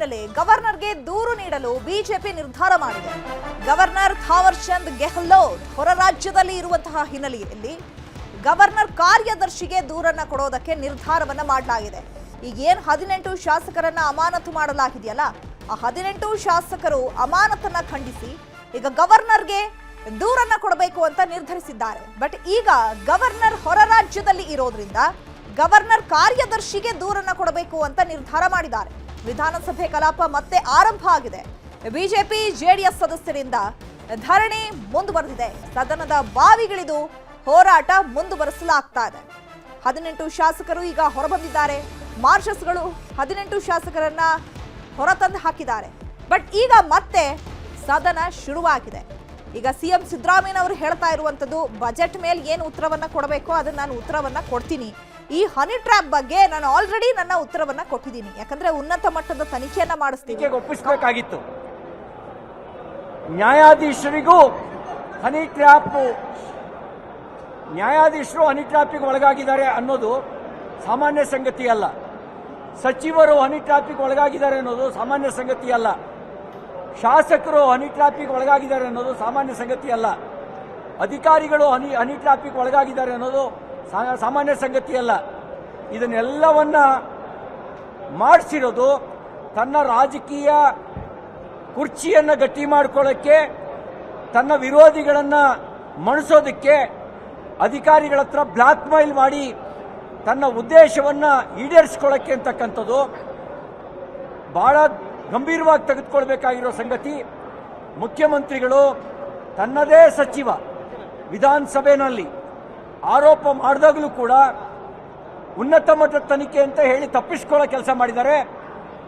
ಬೆನ್ನಲ್ಲೇ ಗವರ್ನರ್ಗೆ ದೂರು ನೀಡಲು ಬಿಜೆಪಿ ನಿರ್ಧಾರ ಮಾಡಿದೆ. ಗವರ್ನರ್ ಥಾವರ್ ಚಂದ್ ಗೆಹ್ಲೋಟ್ ಹೊರ ರಾಜ್ಯದಲ್ಲಿ ಇರುವಂತಹ ಹಿನ್ನೆಲೆಯಲ್ಲಿ ಗವರ್ನರ್ ಕಾರ್ಯದರ್ಶಿಗೆ ದೂರನ್ನ ಕೊಡೋದಕ್ಕೆ ನಿರ್ಧಾರವನ್ನ ಮಾಡಲಾಗಿದೆ. ಈಗ ಏನು 18 ಶಾಸಕರನ್ನ ಅಮಾನತು ಮಾಡಲಾಗಿದೆಯಲ್ಲ, ಆ 18 ಶಾಸಕರು ಅಮಾನತನ್ನ ಖಂಡಿಸಿ ಈಗ ಗವರ್ನರ್ಗೆ ದೂರನ್ನ ಕೊಡಬೇಕು ಅಂತ ನಿರ್ಧರಿಸಿದ್ದಾರೆ. ಬಟ್ ಈಗ ಗವರ್ನರ್ ಹೊರ ರಾಜ್ಯದಲ್ಲಿ ಇರೋದ್ರಿಂದ ಗವರ್ನರ್ ಕಾರ್ಯದರ್ಶಿಗೆ ದೂರನ್ನ ಕೊಡಬೇಕು ಅಂತ ನಿರ್ಧಾರ ಮಾಡಿದ್ದಾರೆ. ವಿಧಾನಸಭೆ ಕಲಾಪ ಮತ್ತೆ ಆರಂಭ ಆಗಿದೆ. ಬಿಜೆಪಿ ಜೆಡಿಎಸ್ ಸದಸ್ಯರಿಂದ ಧರಣಿ ಮುಂದುವರೆದಿದೆ. ಸದನದ ಬಾವಿಗಿಳಿದು ಹೋರಾಟ ಮುಂದುವರಿಸಲಾಗ್ತಾ ಇದೆ. 18 ಶಾಸಕರು ಈಗ ಹೊರಬಂದಿದ್ದಾರೆ. ಮಾರ್ಷಲ್ಸ್ಗಳು 18 ಶಾಸಕರನ್ನ ಹೊರತಂದು ಹಾಕಿದ್ದಾರೆ. ಬಟ್ ಈಗ ಮತ್ತೆ ಸದನ ಶುರುವಾಗಿದೆ. ಈಗ ಸಿಎಂ ಸಿದ್ದರಾಮಯ್ಯ ಅವರು ಹೇಳ್ತಾ ಇರುವಂತದ್ದು ಬಜೆಟ್ ಮೇಲೆ ಏನು ಉತ್ತರವನ್ನ ಕೊಡಬೇಕೋ ಅದನ್ನ ನಾನು ಉತ್ತರವನ್ನ ಕೊಡ್ತೀನಿ. ಈ ಹನಿ ಟ್ರ್ಯಾಪ್ ಬಗ್ಗೆ ನಾನು ಆಲ್ರೆಡಿ ನನ್ನ ಉತ್ತರವನ್ನ ಕೊಟ್ಟಿದ್ದೀನಿ. ಯಾಕಂದ್ರೆ ಉನ್ನತ ಮಟ್ಟದ ತನಿಖೆಯನ್ನ ಮಾಡಿಸ್ತೀವಿ. ಒಪ್ಪಿಸಬೇಕಾಗಿತ್ತು. ನ್ಯಾಯಾಧೀಶರಿಗೂ ಹನಿ ಟ್ರ್ಯಾಪ್, ನ್ಯಾಯಾಧೀಶರು ಹನಿ ಟ್ರ್ಯಾಪಿಗೆ ಒಳಗಾಗಿದ್ದಾರೆ ಅನ್ನೋದು ಸಾಮಾನ್ಯ ಸಂಗತಿ ಅಲ್ಲ. ಸಚಿವರು ಹನಿ ಟ್ರ್ಯಾಪಿಗೆ ಒಳಗಾಗಿದ್ದಾರೆ ಅನ್ನೋದು ಸಾಮಾನ್ಯ ಸಂಗತಿ ಅಲ್ಲ. ಶಾಸಕರು ಹನಿ ಟ್ರ್ಯಾಪಿಗೆ ಒಳಗಾಗಿದ್ದಾರೆ ಅನ್ನೋದು ಸಾಮಾನ್ಯ ಸಂಗತಿ ಅಲ್ಲ. ಅಧಿಕಾರಿಗಳು ಹನಿ ಟ್ರ್ಯಾಪಿಗೆ ಒಳಗಾಗಿದ್ದಾರೆ ಅನ್ನೋದು ಸಾಮಾನ್ಯ ಸಂಗತಿ ಅಲ್ಲ. ಇದನ್ನೆಲ್ಲವನ್ನ ಮಾಡಿಸಿರೋದು ತನ್ನ ರಾಜಕೀಯ ಕುರ್ಚಿಯನ್ನು ಗಟ್ಟಿ ಮಾಡಿಕೊಳ್ಳೋಕ್ಕೆ, ತನ್ನ ವಿರೋಧಿಗಳನ್ನು ಮಣಿಸೋದಕ್ಕೆ, ಅಧಿಕಾರಿಗಳ ಹತ್ರ ಬ್ಲಾಕ್ ಮೇಲ್ ಮಾಡಿ ತನ್ನ ಉದ್ದೇಶವನ್ನು ಈಡೇರಿಸಿಕೊಳ್ಳಕ್ಕೆ ಅಂತಕ್ಕಂಥದ್ದು ಬಹಳ ಗಂಭೀರವಾಗಿ ತೆಗೆದುಕೊಳ್ಬೇಕಾಗಿರೋ ಸಂಗತಿ. ಮುಖ್ಯಮಂತ್ರಿಗಳು ತನ್ನದೇ ಸಚಿವ ವಿಧಾನಸಭೆಯಲ್ಲಿ ಆರೋಪ ಮಾಡಿದಾಗಲೂ ಕೂಡ ಉನ್ನತ ಮಟ್ಟದ ತನಿಖೆ ಅಂತ ಹೇಳಿ ತಪ್ಪಿಸ್ಕೊಳ್ಳೋ ಕೆಲಸ ಮಾಡಿದ್ದಾರೆ.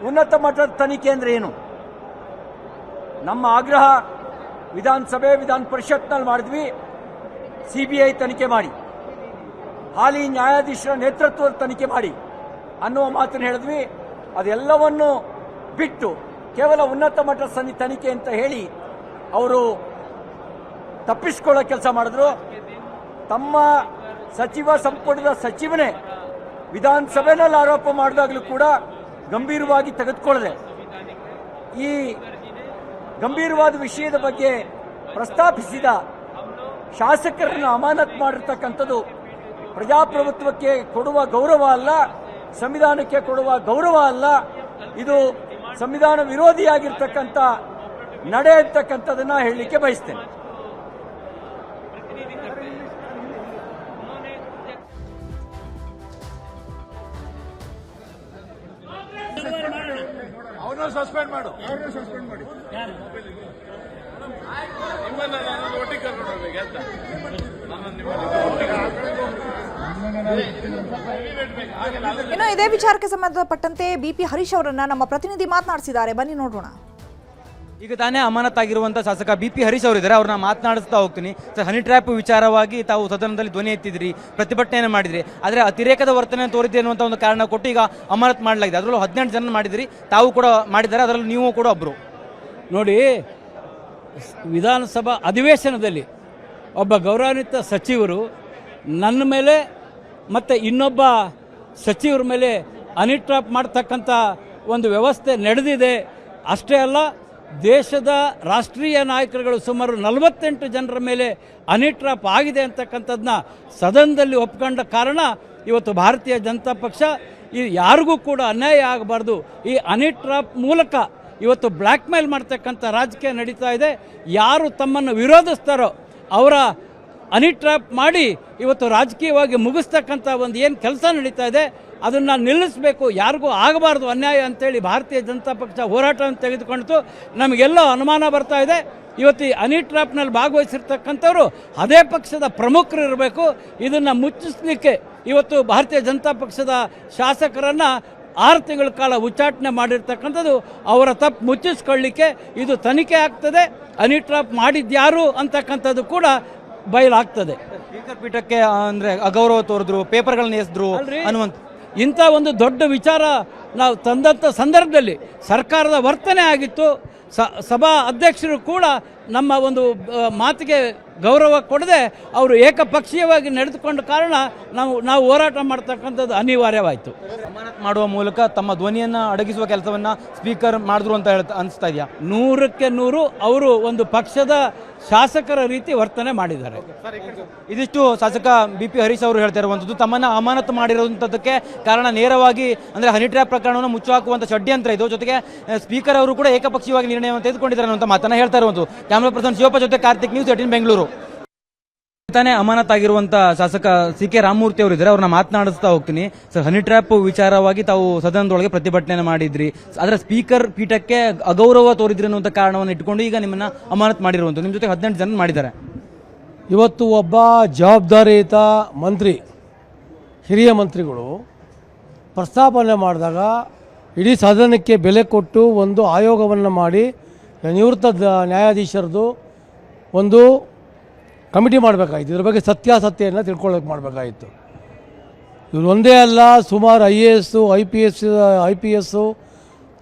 ಉನ್ನತ ಮಟ್ಟದ ತನಿಖೆ ಅಂದ್ರೆ ಏನು? ನಮ್ಮ ಆಗ್ರಹ ವಿಧಾನಸಭೆ ವಿಧಾನ ಪರಿಷತ್ನಲ್ಲಿ ಮಾಡಿದ್ವಿ, ಸಿಬಿಐ ತನಿಖೆ ಮಾಡಿ, ಹಾಲಿ ನ್ಯಾಯಾಧೀಶರ ನೇತೃತ್ವದ ತನಿಖೆ ಮಾಡಿ ಅನ್ನುವ ಮಾತನ್ನು ಹೇಳಿದ್ವಿ. ಅದೆಲ್ಲವನ್ನು ಬಿಟ್ಟು ಕೇವಲ ಉನ್ನತ ಮಟ್ಟದ ತನಿಖೆ ಅಂತ ಹೇಳಿ ಅವರು ತಪ್ಪಿಸಿಕೊಳ್ಳೋ ಕೆಲಸ ಮಾಡಿದ್ರು. ತಮ್ಮ ಸಚಿವ ಸಂಪುಟದ ಸಚಿವನೇ ವಿಧಾನಸಭೆಯಲ್ಲಿ ಆರೋಪ ಮಾಡಿದಾಗಲೂ ಕೂಡ ಗಂಭೀರವಾಗಿ ತೆಗೆದುಕೊಳ್ಳದೆ ಈ ಗಂಭೀರವಾದ ವಿಷಯದ ಬಗ್ಗೆ ಪ್ರಸ್ತಾಪಿಸಿದ ಶಾಸಕರನ್ನು ಅಮಾನತು ಮಾಡಿರ್ತಕ್ಕಂಥದ್ದು ಪ್ರಜಾಪ್ರಭುತ್ವಕ್ಕೆ ಕೊಡುವ ಗೌರವ ಅಲ್ಲ, ಸಂವಿಧಾನಕ್ಕೆ ಕೊಡುವ ಗೌರವ ಅಲ್ಲ. ಇದು ಸಂವಿಧಾನ ವಿರೋಧಿಯಾಗಿರ್ತಕ್ಕಂಥ ನಡೆ ಅಂತಕ್ಕಂಥದನ್ನ ಹೇಳಲಿಕ್ಕೆ ಬಯಸ್ತೇನೆ. ಅವ್ರನ್ನ ಸಸ್ಪೆಂಡ್ ಮಾಡು, ಸಸ್ಪೆಂಡ್ ಮಾಡಿ ಒಟ್ಟಿಗೆ ಕರ್ಕೊಂಡು ಹೋಗ್ಬೇಕು ಅಂತ. ಇನ್ನು ಇದೇ ವಿಚಾರಕ್ಕೆ ಸಂಬಂಧಪಟ್ಟಂತೆ ಬಿಪಿ ಹರೀಶ್ ಅವರನ್ನ ನಮ್ಮ ಪ್ರತಿನಿಧಿ ಮಾತನಾಡಿಸಿದ್ದಾರೆ. ಬನ್ನಿ ನೋಡೋಣ. ಈಗ ತಾನೇ ಅಮಾನತಾಗಿರುವಂತಹ ಶಾಸಕ ಬಿಪಿ ಹರೀಶ್ ಅವರಿದ್ದಾರೆ, ಅವ್ರನ್ನ ಮಾತನಾಡಿಸ್ತಾ ಹೋಗ್ತೀನಿ. ಹನಿ ಟ್ರ್ಯಾಪ್ ವಿಚಾರವಾಗಿ ತಾವು ಸದನದಲ್ಲಿ ಧ್ವನಿ ಎತ್ತಿದ್ರಿ, ಪ್ರತಿಭಟನೆ ಮಾಡಿದ್ರಿ, ಆದರೆ ಅತಿರೇಕದ ವರ್ತನೆ ತೋರಿದೆ ಅನ್ನುವಂಥ ಒಂದು ಕಾರಣ ಕೊಟ್ಟು ಈಗ ಅಮಾನತು ಮಾಡಲಾಗಿದೆ. ಅದರಲ್ಲೂ 18 ಜನ ಮಾಡಿದ್ರಿ, ತಾವು ಕೂಡ ಮಾಡಿದ್ದಾರೆ, ಅದರಲ್ಲಿ ನೀವು ಕೂಡ ಒಬ್ಬರು. ನೋಡಿ, ವಿಧಾನಸಭಾ ಅಧಿವೇಶನದಲ್ಲಿ ಒಬ್ಬ ಗೌರವಾನ್ವಿತ ಸಚಿವರು ನನ್ನ ಮೇಲೆ ಮತ್ತು ಇನ್ನೊಬ್ಬ ಸಚಿವರ ಮೇಲೆ ಹನಿ ಟ್ರ್ಯಾಪ್ ಮಾಡ್ತಕ್ಕಂಥ ಒಂದು ವ್ಯವಸ್ಥೆ ನಡೆದಿದೆ. ಅಷ್ಟೇ ಅಲ್ಲ, ದೇಶದ ರಾಷ್ಟ್ರೀಯ ನಾಯಕರುಗಳು ಸುಮಾರು 48 ಜನರ ಮೇಲೆ ಹನಿ ಟ್ರ್ಯಾಪ್ ಆಗಿದೆ ಅಂತಕ್ಕಂಥದ್ದನ್ನ ಸದನದಲ್ಲಿ ಒಪ್ಕೊಂಡ ಕಾರಣ ಇವತ್ತು ಭಾರತೀಯ ಜನತಾ ಪಕ್ಷ ಯಾರಿಗೂ ಕೂಡ ಅನ್ಯಾಯ ಆಗಬಾರ್ದು, ಈ ಹನಿ ಟ್ರ್ಯಾಪ್ ಮೂಲಕ ಇವತ್ತು ಬ್ಲ್ಯಾಕ್ ಮೇಲ್ ಮಾಡ್ತಕ್ಕಂಥ ರಾಜಕೀಯ ನಡೀತಾ ಇದೆ. ಯಾರು ತಮ್ಮನ್ನು ವಿರೋಧಿಸ್ತಾರೋ ಅವರ ಹನಿ ಟ್ರ್ಯಾಪ್ ಮಾಡಿ ಇವತ್ತು ರಾಜಕೀಯವಾಗಿ ಮುಗಿಸ್ತಕ್ಕಂಥ ಒಂದು ಏನು ಕೆಲಸ ನಡೀತಾ ಇದೆ ಅದನ್ನು ನಿಲ್ಲಿಸಬೇಕು, ಯಾರಿಗೂ ಆಗಬಾರ್ದು ಅನ್ಯಾಯ ಅಂತೇಳಿ ಭಾರತೀಯ ಜನತಾ ಪಕ್ಷ ಹೋರಾಟವನ್ನು ತೆಗೆದುಕೊಂಡಿತು. ನಮಗೆಲ್ಲೋ ಅನುಮಾನ ಬರ್ತಾ ಇದೆ, ಇವತ್ತು ಈ ಹನಿ ಟ್ರ್ಯಾಪ್ನಲ್ಲಿ ಭಾಗವಹಿಸಿರ್ತಕ್ಕಂಥವ್ರು ಅದೇ ಪಕ್ಷದ ಪ್ರಮುಖರು ಇರಬೇಕು. ಇದನ್ನು ಮುಚ್ಚಿಸಲಿಕ್ಕೆ ಇವತ್ತು ಭಾರತೀಯ ಜನತಾ ಪಕ್ಷದ ಶಾಸಕರನ್ನು 6 ತಿಂಗಳ ಕಾಲ ಉಚ್ಚಾಟನೆ ಮಾಡಿರ್ತಕ್ಕಂಥದ್ದು ಅವರ ತಪ್ಪು ಮುಚ್ಚಿಸ್ಕೊಳ್ಳಿಕ್ಕೆ ಇದು ತನಿಖೆ ಆಗ್ತದೆ. ಹನಿ ಟ್ರ್ಯಾಪ್ ಮಾಡಿದ್ಯಾರು ಅಂತಕ್ಕಂಥದ್ದು ಕೂಡ ಬಯಲಾಗ್ತದೆ. ಸ್ಪೀಕರ್ ಪೀಠಕ್ಕೆ ಅಂದರೆ ಅಗೌರವ ತೋರಿದ್ರು, ಪೇಪರ್ಗಳನ್ನ ಎಸೆದ್ರು ಅನ್ನುವಂಥ ಇಂಥ ಒಂದು ದೊಡ್ಡ ವಿಚಾರ ನಾವು ತಂದಂಥ ಸಂದರ್ಭದಲ್ಲಿ ಸರ್ಕಾರದ ವರ್ತನೆ ಆಗಿತ್ತು. ಸಭಾ ಅಧ್ಯಕ್ಷರು ಕೂಡ ನಮ್ಮ ಒಂದು ಮಾತಿಗೆ ಗೌರವ ಕೊಡದೆ ಅವರು ಏಕಪಕ್ಷೀಯವಾಗಿ ನಡೆದುಕೊಂಡ ಕಾರಣ ನಾವು ಹೋರಾಟ ಮಾಡ್ತಕ್ಕಂಥದ್ದು ಅನಿವಾರ್ಯವಾಯಿತು. ಅಮಾನತ್ ಮಾಡುವ ಮೂಲಕ ತಮ್ಮ ಧ್ವನಿಯನ್ನು ಅಡಗಿಸುವ ಕೆಲಸವನ್ನು ಸ್ಪೀಕರ್ ಮಾಡಿದ್ರು ಅಂತ ಅನಿಸ್ತಾ ಇದೆಯಾ? 100ಕ್ಕೆ 100 ಅವರು ಒಂದು ಪಕ್ಷದ ಶಾಸಕರ ರೀತಿ ವರ್ತನೆ ಮಾಡಿದ್ದಾರೆ. ಇದಿಷ್ಟು ಶಾಸಕ BP ಹರೀಶ್ ಅವರು ಹೇಳ್ತಾ ಇರುವಂಥದ್ದು. ತಮ್ಮನ್ನು ಅಮಾನತು ಮಾಡಿರುವಂಥದ್ದಕ್ಕೆ ಕಾರಣ ನೇರವಾಗಿ ಅಂದರೆ ಹನಿ ಟ್ರ್ಯಾಪ್ ಪ್ರಕರಣವನ್ನು ಮುಚ್ಚುಹಾಕುವಂಥ ಷಡ್ಯಂತ್ರ ಇದು. ಜೊತೆಗೆ ಸ್ಪೀಕರ್ ಅವರು ಕೂಡ ಏಕಪಕ್ಷೀಯವಾಗಿ ನಿರ್ಣಯವನ್ನು ತೆಗೆದುಕೊಂಡಿದ್ದಾರೆ ಅನ್ನುವಂಥ ಮಾತನ್ನು ಹೇಳ್ತಾ ಇರುವಂಥದ್ದು. ಕ್ಯಾಮರಾ ಪರ್ಸನ್ ಶಿವಪ್ಪ ಜೊತೆ ಕಾರ್ತಿಕ್, ನ್ಯೂಸ್ 18 ಬೆಂಗಳೂರು. ತಾನೇ ಅಮಾನತಾಗಿರುವಂಥ ಶಾಸಕ CK ರಾಮಮೂರ್ತಿ ಅವರು ಇದ್ದಾರೆ, ಅವ್ರನ್ನ ಮಾತನಾಡಿಸ್ತಾ ಹೋಗ್ತೀನಿ. ಸರ್, ಹನಿ ಟ್ರ್ಯಾಪ್ ವಿಚಾರವಾಗಿ ತಾವು ಸದನದೊಳಗೆ ಪ್ರತಿಭಟನೆ ಮಾಡಿದ್ರಿ, ಆದರೆ ಸ್ಪೀಕರ್ ಪೀಠಕ್ಕೆ ಅಗೌರವ ತೋರಿದ್ರಿ ಅನ್ನುವಂಥ ಕಾರಣವನ್ನು ಇಟ್ಕೊಂಡು ಈಗ ನಿಮ್ಮನ್ನ ಅಮಾನತ್ ಮಾಡಿರುವಂಥದ್ದು. ನಿಮ್ಮ ಜೊತೆ 18 ಜನ ಮಾಡಿದ್ದಾರೆ. ಇವತ್ತು ಒಬ್ಬ ಜವಾಬ್ದಾರಿಯುತ ಮಂತ್ರಿ, ಹಿರಿಯ ಮಂತ್ರಿಗಳು ಪ್ರಸ್ತಾಪನೆ ಮಾಡಿದಾಗ ಇಡೀ ಸದನಕ್ಕೆ ಬೆಲೆ ಕೊಟ್ಟು ಒಂದು ಆಯೋಗವನ್ನು ಮಾಡಿ ನಿವೃತ್ತ ನ್ಯಾಯಾಧೀಶರದು ಒಂದು ಕಮಿಟಿ ಮಾಡಬೇಕಾಗಿತ್ತು. ಇದ್ರ ಬಗ್ಗೆ ಸತ್ಯಾಸತ್ಯವನ್ನು ತಿಳ್ಕೊಳ್ಳೋಕೆ ಮಾಡಬೇಕಾಗಿತ್ತು. ಇವರು ಒಂದೇ ಅಲ್ಲ, ಸುಮಾರು IAS, IPS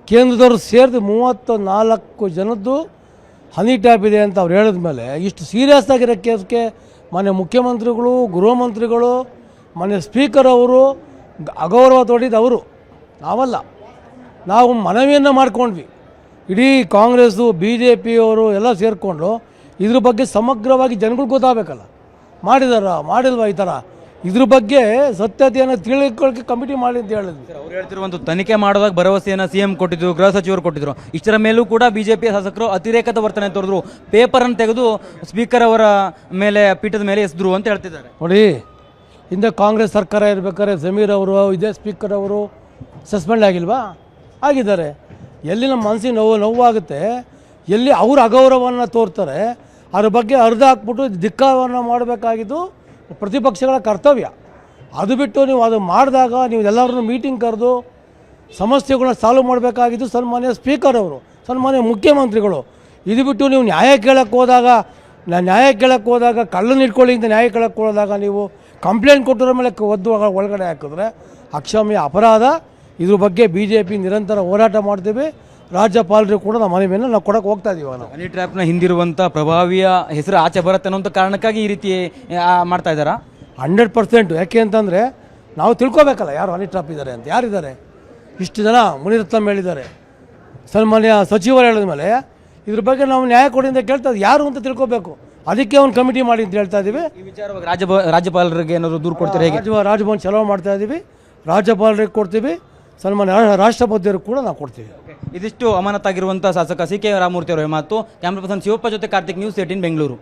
ಕೇಂದ್ರದವರು ಸೇರಿದು 34 ಜನದ್ದು ಹನಿ ಟ್ಯಾಪ್ ಇದೆ ಅಂತ ಅವ್ರು ಹೇಳಿದ ಮೇಲೆ ಇಷ್ಟು ಸೀರಿಯಸ್ ಆಗಿರೋ ಕೇಸ್ಗೆ ಮಾನ್ಯ ಮುಖ್ಯಮಂತ್ರಿಗಳು, ಗೃಹ ಮಂತ್ರಿಗಳು, ಮಾನ್ಯ ಸ್ಪೀಕರ್ ಅವರು ಅಗೌರವ ತೋಡಿದ್ದು ಅವರು, ನಾವಲ್ಲ. ನಾವು ಮನವಿಯನ್ನು ಮಾಡ್ಕೊಂಡ್ವಿ. ಇಡೀ ಕಾಂಗ್ರೆಸ್ಸು BJP ಅವರು ಎಲ್ಲ ಸೇರಿಕೊಂಡು ಇದ್ರ ಬಗ್ಗೆ ಸಮಗ್ರವಾಗಿ ಜನಗಳಿಗೆ ಗೊತ್ತಾಗಬೇಕಲ್ಲ, ಮಾಡಿಲ್ವಾ ಈ ಥರ, ಇದ್ರ ಬಗ್ಗೆ ಸತ್ಯತೆಯನ್ನು ತಿಳಿಕೊಳ್ಳೋಕೆ ಕಮಿಟಿ ಮಾಡಿ ಅಂತ ಹೇಳಿದ್ವಿ. ಅವ್ರು ಹೇಳ್ತಿರುವಂಥ ತನಿಖೆ ಮಾಡೋದಾಗ ಭರವಸೆಯನ್ನು CM ಕೊಟ್ಟಿದ್ರು, ಗೃಹ ಸಚಿವರು ಕೊಟ್ಟಿದ್ರು. ಇಷ್ಟರ ಮೇಲೂ ಕೂಡ BJP ಶಾಸಕರು ಅತಿರೇಕದ ವರ್ತನೆ ತೋರಿದ್ರು, ಪೇಪರ್ ಅನ್ನು ತೆಗೆದು ಸ್ಪೀಕರ್ ಅವರ ಮೇಲೆ, ಪೀಠದ ಮೇಲೆ ಎಸೆದ್ರು ಅಂತ ಹೇಳ್ತಿದ್ದಾರೆ. ನೋಡಿ, ಹಿಂದೆ ಕಾಂಗ್ರೆಸ್ ಸರ್ಕಾರ ಇರಬೇಕಾದ್ರೆ ಜಮೀರ್ ಅವರು, ಇದೇ ಸ್ಪೀಕರ್ ಅವರು ಸಸ್ಪೆಂಡ್ ಆಗಿಲ್ವಾ? ಆಗಿದ್ದಾರೆ. ಎಲ್ಲಿ ನಮ್ಮ ಮನಸ್ಸಿಗೆ ನೋವಾಗುತ್ತೆ, ಎಲ್ಲಿ ಅವರು ಅಗೌರವವನ್ನು ತೋರ್ತಾರೆ, ಅದ್ರ ಬಗ್ಗೆ ಅರ್ಧ ಹಾಕ್ಬಿಟ್ಟು ಧಿಕ್ಕಾರವನ್ನು ಮಾಡಬೇಕಾಗಿದ್ದು ಪ್ರತಿಪಕ್ಷಗಳ ಕರ್ತವ್ಯ. ಅದು ಬಿಟ್ಟು ನೀವು ಅದು ಮಾಡಿದಾಗ ನೀವು ಎಲ್ಲರನ್ನೂ ಮೀಟಿಂಗ್ ಕರೆದು ಸಮಸ್ಯೆಗಳನ್ನ ಸಾಲ್ವ್ ಮಾಡಬೇಕಾಗಿದ್ದು ಸನ್ಮಾನ್ಯ ಸ್ಪೀಕರ್ ಅವರು, ಸನ್ಮಾನ್ಯ ಮುಖ್ಯಮಂತ್ರಿಗಳು. ಇದು ಬಿಟ್ಟು ನೀವು ನ್ಯಾಯ ಕೇಳಕ್ಕೆ ಹೋದಾಗ ಕಳ್ಳನ್ನು ಇಟ್ಕೊಳ್ಳಿ ಅಂತ ನ್ಯಾಯ ಕೇಳಕ್ಕೆ ಹೋದಾಗ ನೀವು ಕಂಪ್ಲೇಂಟ್ ಕೊಟ್ಟಿರೋ ಮೇಲೆ ಒಳಗಡೆ ಹಾಕಿದ್ರೆ ಅಕ್ಷಮ್ಯ ಅಪರಾಧ. ಇದ್ರ ಬಗ್ಗೆ BJP ನಿರಂತರ ಹೋರಾಟ ಮಾಡ್ತೀವಿ. ರಾಜ್ಯಪಾಲರು ಕೂಡ ನಮ್ಮ ಮನವಿಯನ್ನು ನಾವು ಕೊಡಕ್ಕೆ ಹೋಗ್ತಾ ಇದೀವಿ. ನಾವು ಹನಿ ಟ್ರ್ಯಾಪ್ನ ಹಿಂದಿರುವಂಥ ಪ್ರಭಾವಿಯ ಹೆಸರು ಆಚೆ ಬರುತ್ತೆ ಅನ್ನೋಂಥ ಕಾರಣಕ್ಕಾಗಿ ಈ ರೀತಿ ಮಾಡ್ತಾ ಇದ್ದಾರಾ? 100%. ಯಾಕೆ ಅಂತಂದರೆ ನಾವು ತಿಳ್ಕೊಬೇಕಲ್ಲ ಯಾರು ಹನಿ ಟ್ರಾಪ್ ಇದ್ದಾರೆ ಅಂತ. ಯಾರಿದ್ದಾರೆ? ಇಷ್ಟು ಜನ ಮುನಿರತ್ನಂ ಹೇಳಿದ್ದಾರೆ, ಸನ್ಮಾನ್ಯ ಸಚಿವರು ಹೇಳಿದ ಮೇಲೆ ಇದ್ರ ಬಗ್ಗೆ ನಾವು ನ್ಯಾಯ ಕೊಡಿ ಅಂತ ಕೇಳ್ತಾ ಯಾರು ಅಂತ ತಿಳ್ಕೊಬೇಕು. ಅದಕ್ಕೆ ಒಂದು ಕಮಿಟಿ ಮಾಡಿ ಅಂತ ಹೇಳ್ತಾ ಇದ್ದೀವಿ. ಈ ವಿಚಾರವಾಗಿ ರಾಜ್ಯಪಾಲರಿಗೆ ಏನಾದರೂ ದೂರು ಕೊಡ್ತಾರೆ ಹೇಗೆ? ರಾಜಭವನ ಚಲೋ ಮಾಡ್ತಾ ಇದ್ದೀವಿ, ರಾಜ್ಯಪಾಲರಿಗೆ ಕೊಡ್ತೀವಿ, ಸನ್ಮಾನ್ಯ ರಾಷ್ಟ್ರಪತಿಯವರು ಕೂಡ ನಾವು ಕೊಡ್ತೀವಿ. ಇದಿಷ್ಟು ಅಮಾನತಾಗಿರುವಂಥ ಶಾಸಕ CK ರಾಮಮೂರ್ತಿ ಅವರ ಮಾತು. ಕ್ಯಾಮ್ರಾ ಪರ್ಸನ್ ಶಿವಪ್ಪ ಜೊತೆ ಕಾರ್ತಿಕ್, ನ್ಯೂಸ್ 18 ಬೆಂಗಳೂರು.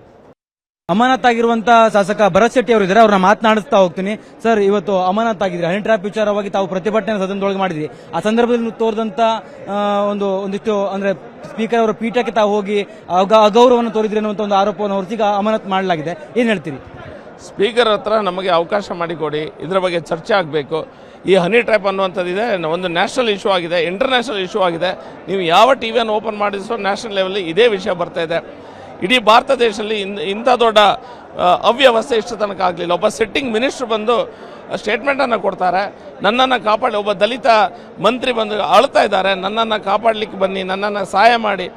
ಅಮಾನತಾಗಿರುವಂಥ ಶಾಸಕ ಭರತ್ ಶೆಟ್ಟಿ ಅವರು ಇದ್ದಾರೆ, ಅವ್ರನ್ನ ಮಾತನಾಡಿಸ್ತಾ ಹೋಗ್ತೀನಿ. ಸರ್, ಇವತ್ತು ಅಮಾನತಾಗಿದ್ರಿ, ಹನಿ ಟ್ರ್ಯಾಪ್ ವಿಚಾರವಾಗಿ ತಾವು ಪ್ರತಿಭಟನೆ ಸದನದೊಳಗೆ ಮಾಡಿದ್ರಿ. ಆ ಸಂದರ್ಭದಲ್ಲಿ ತೋರಿದಂಥ ಒಂದಿಷ್ಟು ಅಂದರೆ ಸ್ಪೀಕರ್ ಅವರ ಪೀಠಕ್ಕೆ ತಾವು ಹೋಗಿ ಅಗೌರವವನ್ನು ತೋರಿದ್ರಿ ಅನ್ನುವಂಥ ಒಂದು ಆರೋಪವನ್ನು ಹೊರತೀಗ ಅಮಾನತ್ ಮಾಡಲಾಗಿದೆ. ಏನು ಹೇಳ್ತೀರಿ? ಸ್ಪೀಕರ್ ಹತ್ರ ನಮಗೆ ಅವಕಾಶ ಮಾಡಿಕೊಡಿ, ಇದರ ಬಗ್ಗೆ ಚರ್ಚೆ ಆಗಬೇಕು. ಈ ಹನಿ ಟ್ರ್ಯಾಪ್ ಅನ್ನುವಂಥದ್ದಿದೆ, ಒಂದು ನ್ಯಾಷನಲ್ ಇಶ್ಯೂ ಆಗಿದೆ, ಇಂಟರ್ನ್ಯಾಷನಲ್ ಇಶ್ಯೂ ಆಗಿದೆ. ನೀವು ಯಾವ ಟಿವಿಯನ್ನು ಓಪನ್ ಮಾಡಿಸೋ ನ್ಯಾಷನಲ್ ಲೆವೆಲ್ಲಿ ಇದೇ ವಿಷಯ ಬರ್ತಾ ಇದೆ. ಇಡೀ ಭಾರತ ದೇಶದಲ್ಲಿ ಇಂಥ ದೊಡ್ಡ ಅವ್ಯವಸ್ಥೆ ಇಷ್ಟು ತನಕ ಆಗಲಿಲ್ಲ. ಒಬ್ಬ ಸಿಟ್ಟಿಂಗ್ ಮಿನಿಸ್ಟ್ರು ಬಂದು ಸ್ಟೇಟ್ಮೆಂಟನ್ನು ಕೊಡ್ತಾರೆ, ನನ್ನನ್ನು ಕಾಪಾಡಿ, ಒಬ್ಬ ದಲಿತ ಮಂತ್ರಿ ಬಂದು ಅಳ್ತಾ ಇದ್ದಾರೆ, ನನ್ನನ್ನು ಕಾಪಾಡಲಿಕ್ಕೆ ಬನ್ನಿ, ನನ್ನನ್ನು ಸಹಾಯ ಮಾಡಿ.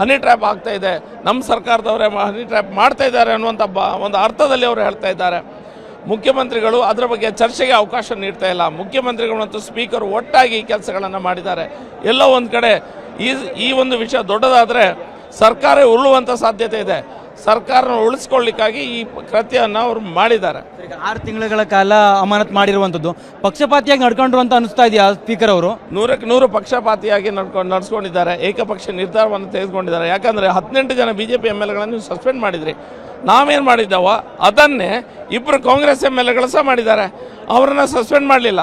ಹನಿ ಟ್ರ್ಯಾಪ್ ಆಗ್ತಾ ಇದೆ, ನಮ್ಮ ಸರ್ಕಾರದವರೇ ಹನಿ ಟ್ರ್ಯಾಪ್ ಮಾಡ್ತಾ ಇದ್ದಾರೆ ಅನ್ನುವಂಥ ಒಂದು ಅರ್ಥದಲ್ಲಿ ಅವರು ಹೇಳ್ತಾ ಇದ್ದಾರೆ. ಮುಖ್ಯಮಂತ್ರಿಗಳು ಅದರ ಬಗ್ಗೆ ಚರ್ಚೆಗೆ ಅವಕಾಶ ನೀಡ್ತಾ ಇಲ್ಲ. ಮುಖ್ಯಮಂತ್ರಿಗಳು ಮತ್ತು ಸ್ಪೀಕರ್ ಒಟ್ಟಾಗಿ ಈ ಕೆಲಸಗಳನ್ನು ಮಾಡಿದ್ದಾರೆ. ಎಲ್ಲೋ ಒಂದು ಕಡೆ ಈ ಒಂದು ವಿಷಯ ದೊಡ್ಡದಾದರೆ ಸರ್ಕಾರ ಉರುಳುವಂಥ ಸಾಧ್ಯತೆ ಇದೆ. ಸರ್ಕಾರನ ಉಳಿಸ್ಕೊಳ್ಳಿಕ್ಕಾಗಿ ಈ ಕೃತ್ಯವನ್ನು ಅವರು ಮಾಡಿದ್ದಾರೆ. 6 ತಿಂಗಳ ಕಾಲ ಅಮಾನತ್ ಮಾಡಿರುವಂಥದ್ದು ಪಕ್ಷಪಾತಿಯಾಗಿ ನಡ್ಕೊಂಡ್ರು ಅಂತ ಅನಿಸ್ತಾ ಇದೆಯಾ ಸ್ಪೀಕರ್ ಅವರು? 100ಕ್ಕೆ 100 ಪಕ್ಷಪಾತಿಯಾಗಿ ನಡ್ಸ್ಕೊಂಡಿದ್ದಾರೆ, ಏಕಪಕ್ಷ ನಿರ್ಧಾರವನ್ನು ತೆಗೆದುಕೊಂಡಿದ್ದಾರೆ. ಯಾಕಂದರೆ 18 ಜನ BJP MLAಗಳನ್ನು ನೀವು ಸಸ್ಪೆಂಡ್ ಮಾಡಿದ್ರಿ. ನಾವೇನು ಮಾಡಿದ್ದಾವೋ ಅದನ್ನೇ 2 ಕಾಂಗ್ರೆಸ್ MLAಗಳು ಸಹ ಮಾಡಿದ್ದಾರೆ, ಅವರನ್ನು ಸಸ್ಪೆಂಡ್ ಮಾಡಲಿಲ್ಲ.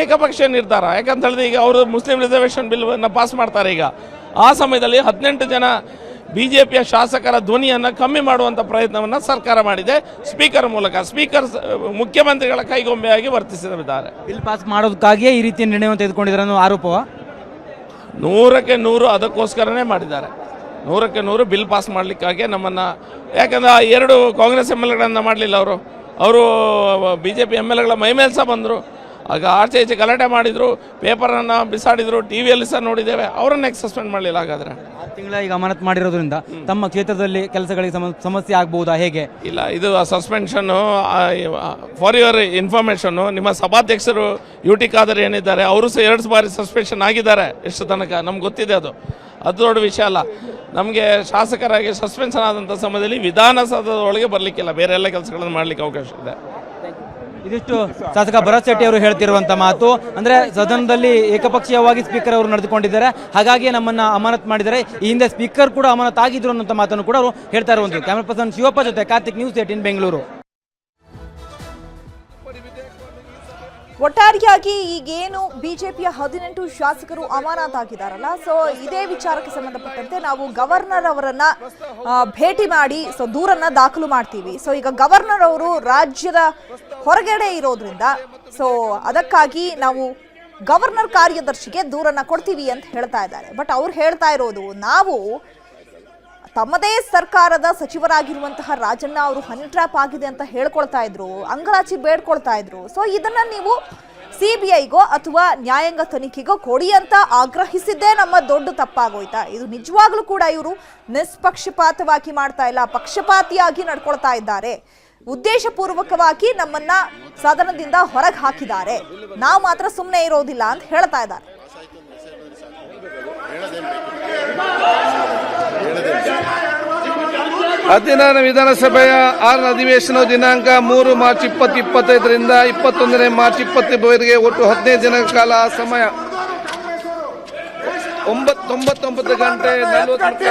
ಏಕಪಕ್ಷ ನಿರ್ಧಾರ. ಯಾಕಂತ ಹೇಳಿದ್ರೆ ಈಗ ಅವರು ಮುಸ್ಲಿಂ ರಿಸರ್ವೇಷನ್ ಬಿಲ್ವನ್ನು ಪಾಸ್ ಮಾಡ್ತಾರೆ. ಈಗ ಆ ಸಮಯದಲ್ಲಿ 18 ಜನ BJPಯ ಶಾಸಕರ ಧ್ವನಿಯನ್ನು ಕಮ್ಮಿ ಮಾಡುವಂಥ ಪ್ರಯತ್ನವನ್ನು ಸರ್ಕಾರ ಮಾಡಿದೆ ಸ್ಪೀಕರ್ ಮೂಲಕ. ಸ್ಪೀಕರ್ ಮುಖ್ಯಮಂತ್ರಿಗಳ ಕೈಗೊಂಬೆಯಾಗಿ ವರ್ತಿಸಿದ್ದಾರೆ. ಬಿಲ್ ಪಾಸ್ ಮಾಡೋದಕ್ಕಾಗಿಯೇ ಈ ರೀತಿಯ ನಿರ್ಣಯವನ್ನು ತೆಗೆದುಕೊಂಡಿದ್ದಾರೆ ಅನ್ನೋ ಆರೋಪವ? 100ಕ್ಕೆ 100 ಅದಕ್ಕೋಸ್ಕರನೇ ಮಾಡಿದ್ದಾರೆ. 100ಕ್ಕೆ 100 ಬಿಲ್ ಪಾಸ್ ಮಾಡಲಿಕ್ಕಾಗಿ ನಮ್ಮನ್ನು, ಯಾಕಂದರೆ 2 ಕಾಂಗ್ರೆಸ್ MLAಗಳನ್ನು ಮಾಡಲಿಲ್ಲ ಅವರು BJP MLAಗಳ ಮೈಮೇಲೆ ಸಹ ಬಂದರು. ಆಗ ಆಚೆ ಈಚೆ ಗಲಾಟೆ ಮಾಡಿದ್ರು, ಪೇಪರನ್ನು ಬಿಸಾಡಿದ್ರು, ಟಿವಿಯಲ್ಲಿ ಸಹ ನೋಡಿದ್ದೇವೆ. ಅವರನ್ನ ಸಸ್ಪೆಂಡ್ ಮಾಡಲಿಲ್ಲ. ಹಾಗಾದ್ರೆ 6 ತಿಂಗಳ ಈಗ ಅಮಾನತ್ ಮಾಡಿರೋದ್ರಿಂದ ತಮ್ಮ ಕ್ಷೇತ್ರದಲ್ಲಿ ಕೆಲಸಗಳಿಗೆ ಸಮಸ್ಯೆ ಆಗ್ಬಹುದಾ, ಹೇಗೆ? ಇಲ್ಲ, ಇದು ಸಸ್ಪೆನ್ಷನ್ನು ಫಾರ್ ಯುವರ್ ಇನ್ಫಾರ್ಮೇಷನ್ನು, ನಿಮ್ಮ ಸಭಾಧ್ಯಕ್ಷರು UT ಖಾದರ್ ಏನಿದ್ದಾರೆ ಅವರು ಸಹ 2 ಬಾರಿ ಸಸ್ಪೆನ್ಷನ್ ಆಗಿದ್ದಾರೆ. ಎಷ್ಟು ತನಕ ನಮ್ಗೆ ಗೊತ್ತಿದೆ. ಅದು ದೊಡ್ಡ ವಿಷಯ ಅಲ್ಲ. ನಮಗೆ ಶಾಸಕರಾಗಿ ಸಸ್ಪೆನ್ಷನ್ ಆದಂಥ ಸಮಯದಲ್ಲಿ ವಿಧಾನಸೌಧದ ಒಳಗೆ ಬರಲಿಕ್ಕಿಲ್ಲ, ಬೇರೆ ಎಲ್ಲ ಕೆಲಸಗಳನ್ನು ಮಾಡಲಿಕ್ಕೆ ಅವಕಾಶ ಇದೆ. ಇದಿಷ್ಟು ಶಾಸಕ ಭರತ್ ಶೆಟ್ಟಿ ಅವರು ಹೇಳ್ತಿರುವಂತ ಮಾತು. ಅಂದ್ರೆ ಸದನದಲ್ಲಿ ಏಕಪಕ್ಷೀಯವಾಗಿ ಸ್ಪೀಕರ್ ಅವರು ನಡೆದುಕೊಂಡಿದ್ದಾರೆ, ಹಾಗಾಗಿ ನಮ್ಮನ್ನ ಅಮಾನತ್ ಮಾಡಿದ್ದಾರೆ. ಈ ಹಿಂದೆ ಸ್ಪೀಕರ್ ಕೂಡ ಅಮಾನತ್ ಆಗಿದ್ರು ಅನ್ನೋ ಮಾತನ್ನು ಕೂಡ ಅವರು ಹೇಳ್ತಾ ಇರುವಂಥದ್ದು. ಕ್ಯಾಮರಾ ಪರ್ಸನ್ ಶಿವಪ್ಪ ಜೊತೆ ಕಾರ್ತಿಕ್, ನ್ಯೂಸ್ 18 ಬೆಂಗಳೂರು. ಒಟ್ಟಾರೆಯಾಗಿ ಈಗೇನು ಬಿಜೆಪಿಯ 18 ಶಾಸಕರು ಅಮಾನತಾಗಿದ್ದಾರಲ್ಲ, ಸೊ ಇದೇ ವಿಚಾರಕ್ಕೆ ಸಂಬಂಧಪಟ್ಟಂತೆ ನಾವು ಗವರ್ನರ್ ಅವರನ್ನ ಭೇಟಿ ಮಾಡಿ ದೂರನ್ನ ದಾಖಲು ಮಾಡ್ತೀವಿ. ಸೊ ಈಗ ಗವರ್ನರ್ ಅವರು ರಾಜ್ಯದ ಹೊರಗಡೆ ಇರೋದ್ರಿಂದ ಸೊ ಅದಕ್ಕಾಗಿ ನಾವು ಗವರ್ನರ್ ಕಾರ್ಯದರ್ಶಿಗೆ ದೂರನ್ನ ಕೊಡ್ತೀವಿ ಅಂತ ಹೇಳ್ತಾ ಇದ್ದಾರೆ. ಬಟ್ ಅವ್ರು ಹೇಳ್ತಾ ಇರೋದು, ನಾವು ತಮ್ಮದೇ ಸರ್ಕಾರದ ಸಚಿವರಾಗಿರುವಂತಹ ರಾಜಣ್ಣ ಅವರು ಹನಿ ಟ್ರ್ಯಾಪ್ ಆಗಿದೆ ಅಂತ ಹೇಳ್ಕೊಳ್ತಾ ಇದ್ರು, ಅಂಗಲಾಚಿ ಬೇಡ್ಕೊಳ್ತಾ ಇದ್ರು. ಸೊ ಇದನ್ನ ನೀವು CBIಗೋ ಅಥವಾ ನ್ಯಾಯಾಂಗ ತನಿಖೆಗೋ ಕೊಡಿ ಅಂತ ಆಗ್ರಹಿಸಿದ್ದೇ ನಮ್ಮ ದೊಡ್ಡ ತಪ್ಪಾಗೋಯ್ತಾ? ಇದು ನಿಜವಾಗ್ಲೂ ಕೂಡ ಇವರು ನಿಷ್ಪಕ್ಷಪಾತವಾಗಿ ಮಾಡ್ತಾ ಇಲ್ಲ, ಪಕ್ಷಪಾತಿಯಾಗಿ ನಡ್ಕೊಳ್ತಾ ಇದ್ದಾರೆ. ಉದ್ದೇಶಪೂರ್ವಕವಾಗಿ ನಮ್ಮನ್ನ ಸದನದಿಂದ ಹೊರಗೆ ಹಾಕಿದ್ದಾರೆ, ನಾವು ಮಾತ್ರ ಸುಮ್ಮನೆ ಇರೋದಿಲ್ಲ ಅಂತ ಹೇಳ್ತಾ ಇದ್ದಾರೆ. 16ನೇ ವಿಧಾನಸಭೆಯ 6ನೇ ಅಧಿವೇಶನ ದಿನಾಂಕ 3 ಮಾರ್ಚ್ 2025ರಿಂದ 21ನೇ ಮಾರ್ಚ್ 25ವರೆಗೆ ಒಟ್ಟು 15 ದಿನಗಳ ಕಾಲ. ಸಮಯ 99 ಗಂಟೆ 40